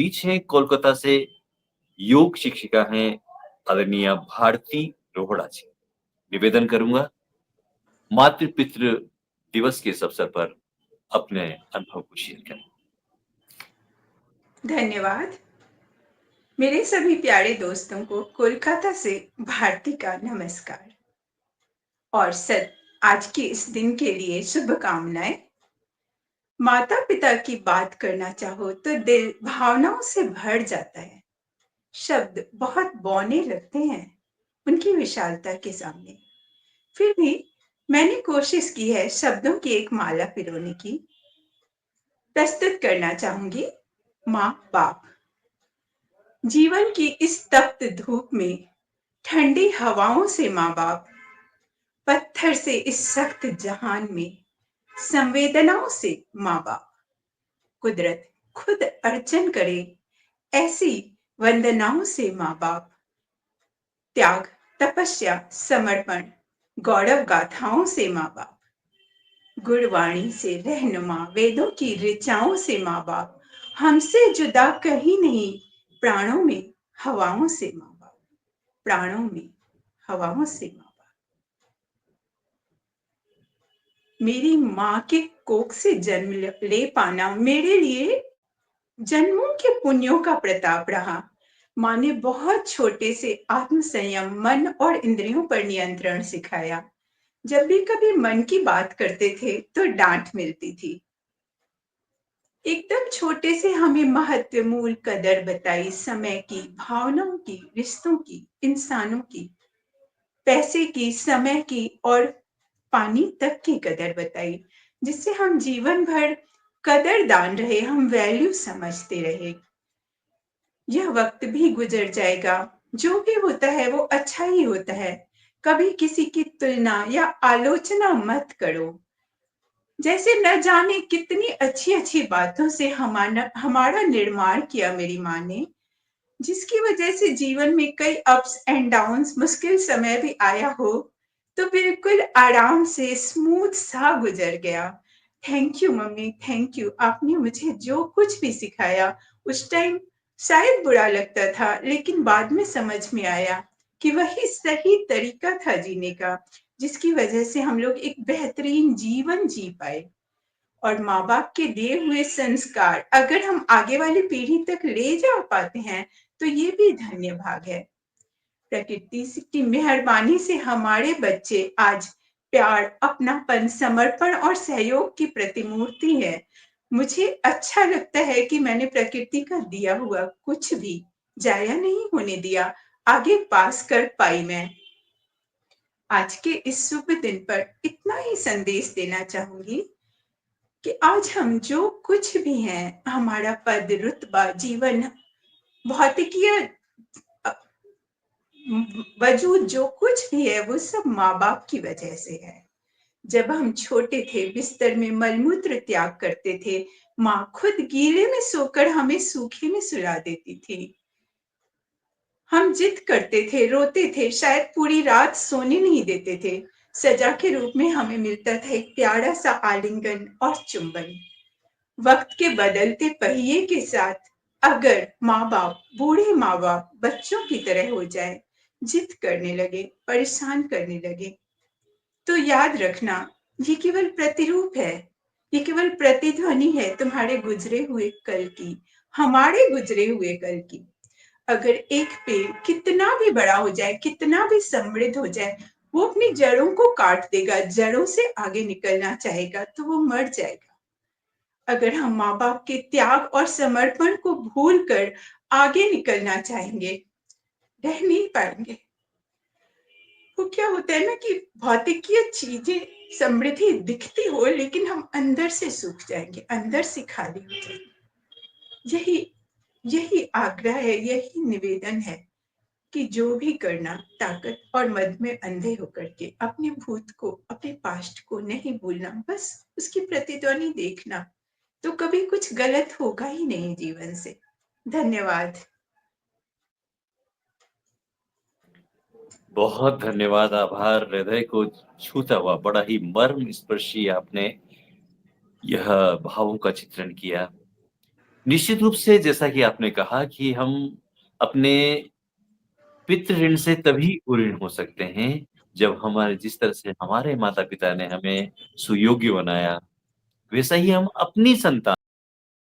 बीच हैं कोलकाता से योग शिक्षिका हैं आदरणीय भारती रोहड़ा जी। निवेदन करूंगा मातृ पितृ दिवस के इस अवसर पर अपने अनुभव को शेयर करें। धन्यवाद। मेरे सभी प्यारे दोस्तों को कोलकाता से भारती का नमस्कार और आज के इस दिन के लिए शुभकामनाएं। माता पिता की बात करना चाहो तो दिल भावनाओं से भर जाता है। शब्द बहुत बौने लगते हैं उनकी विशालता के सामने। फिर भी मैंने कोशिश की है शब्दों की एक माला पिरोने की। प्रस्तुत करना चाहूंगी माँ बाप। जीवन की इस तप्त धूप में ठंडी हवाओं से माँ बाप, पत्थर से इस सख्त जहान में संवेदनाओं से माँ बाप, कुदरत खुद अर्चन करे ऐसी वंदनाओं से माँ बाप, त्याग तपस्या समर्पण गौरव गाथाओं से माँ बाप, गुणवाणी से रहनुमा वेदों की ऋचाओं से माँ बाप, हमसे जुदा कहीं नहीं प्राणों में हवाओं से माँ बाप, प्राणों में हवाओं से माँ बाप। मेरी माँ के कोख से जन्म ले पाना मेरे लिए जन्मों के पुण्यों का प्रताप रहा। माँ ने बहुत छोटे से आत्म संयम मन और इंद्रियों पर नियंत्रण सिखाया। जब भी कभी मन की बात करते थे तो डांट मिलती थी। एकदम छोटे से हमें महत्व मूल कदर बताई, समय की, भावनाओं की, रिश्तों की, इंसानों की, पैसे की, समय की और पानी तक की कदर बताई, जिससे हम जीवन भर कदरदान रहे, हम वैल्यू समझते रहे। यह वक्त भी गुजर जाएगा, जो भी होता है वो अच्छा ही होता है। कभी किसी की तुलना या आलोचना मत करो। जैसे न जाने कितनी अच्छी अच्छी बातों से हमारा निर्माण किया मेरी माँ ने, जिसकी वजह से जीवन में कई अप्स एंड डाउन्स मुश्किल समय भी आया हो तो बिल्कुल आराम से स्मूथ सा गुजर गया। Thank you mummy, thank you. आपने मुझे जो कुछ भी सिखाया उस टाइम शायद बुरा लगता था, लेकिन बाद में समझ में आया कि वही सही तरीका था जीने का, जिसकी वजह से हम लोग एक बेहतरीन जीवन जी पाए। और माँ बाप के दिए हुए संस्कार अगर हम आगे वाली पीढ़ी तक ले जा पाते हैं तो ये भी धन्य भाग है। प्रकृति की मेहरबानी से हमारे बच्चे आज प्यार, अपनापन, समर्पण और सहयोग की प्रतिमूर्ति है। मुझे अच्छा लगता है कि मैंने प्रकृति का दिया हुआ कुछ भी जाया नहीं होने दिया, आगे पास कर पाई मैं। आज के इस शुभ दिन पर इतना ही संदेश देना चाहूंगी कि आज हम जो कुछ भी हैं, हमारा पद, रुतबा, जीवन, भौतिकीय वजूद जो कुछ भी है वो सब माँ बाप की वजह से है। जब हम छोटे थे बिस्तर में मलमूत्र त्याग करते थे, माँ खुद गीले में सोकर हमें सूखे में सुला देती थी। हम जिद करते थे, रोते थे, शायद पूरी रात सोने नहीं देते थे। सजा के रूप में हमें मिलता था एक प्यारा सा आलिंगन और चुंबन। वक्त के बदलते पहिए के साथ अगर माँ बाप, बूढ़े माँ बाप बच्चों की तरह हो जाए, जिद करने लगे, परेशान करने लगे, तो याद रखना ये केवल प्रतिरूप है, ये केवल प्रतिध्वनि है तुम्हारे गुजरे हुए कल की, हमारे गुजरे हुए कल की। अगर एक पेड़ कितना भी बड़ा हो जाए, कितना भी समृद्ध हो जाए, वो अपनी जड़ों को काट देगा, जड़ों से आगे निकलना चाहेगा तो वो मर जाएगा। अगर हम माँ बाप के त्याग और समर्पण को भूल कर आगे निकलना चाहेंगे, रह नहीं पाएंगे। वो क्या होता है ना कि भौतिकीय चीजें समृद्धि दिखती हो लेकिन हम अंदर से सूख जाएंगे, अंदर से खाली हो जाएंगे। यही यही आग्रह है, यही निवेदन है कि जो भी करना ताकत और मद में अंधे होकर के अपने भूत को, अपने पास्ट को नहीं भूलना, बस उसकी प्रतिध्वनि देखना, तो कभी कुछ गलत होगा ही नहीं जीवन से। धन्यवाद। बहुत धन्यवाद, आभार। हृदय को छूता हुआ बड़ा ही मर्म स्पर्शी आपने यह भावों का चित्रण किया। निश्चित रूप से जैसा कि आपने कहा कि हम अपने पितृ ऋण से तभी ऋण हो सकते हैं, जब हमारे जिस तरह से हमारे माता-पिता ने हमें सुयोग्य बनाया, वैसा ही हम अपनी संतान